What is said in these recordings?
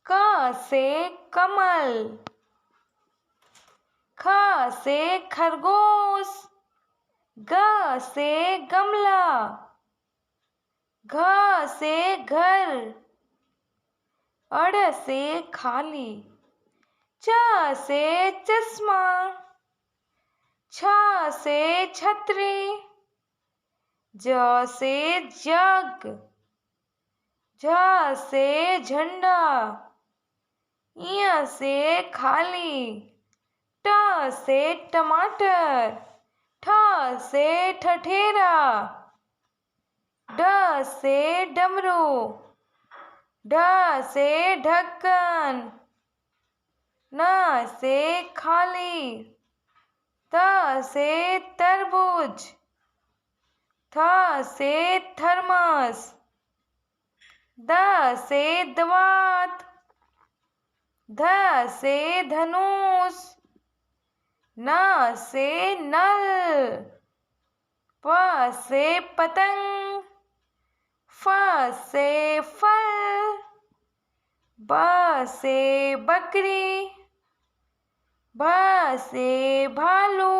क से कमल, ख से खरगोश, ग से गमला, घ से घर, अड़ से खाली, च से चश्मा, छ से छतरी, ज से जग, झ से झंडा, इ से खाली, ट से टमाटर, ठ से ठठेरा, ड से डमरू, ढ से ढक्कन, न से खाली, त से तरबूज, थ से थर्मस, द से दवात, ध से धनुष, न से नल, प से पतंग, फ से फल, ब से बकरी, भ से भालू,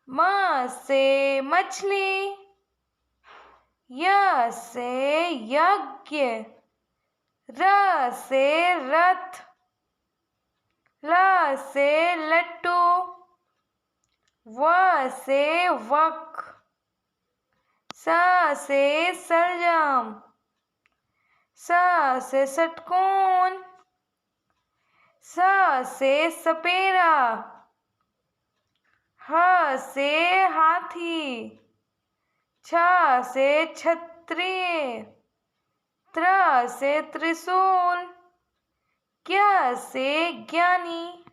म से मछली, य से यज्ञ, र से रथ, ल से लट्टू, व से वक, स से सरजम, स से षटकोण, स से सपेरा, ह से हाथी, छ से क्षत्रिय, त्र से त्रिशूल, ज्ञ से ज्ञानी।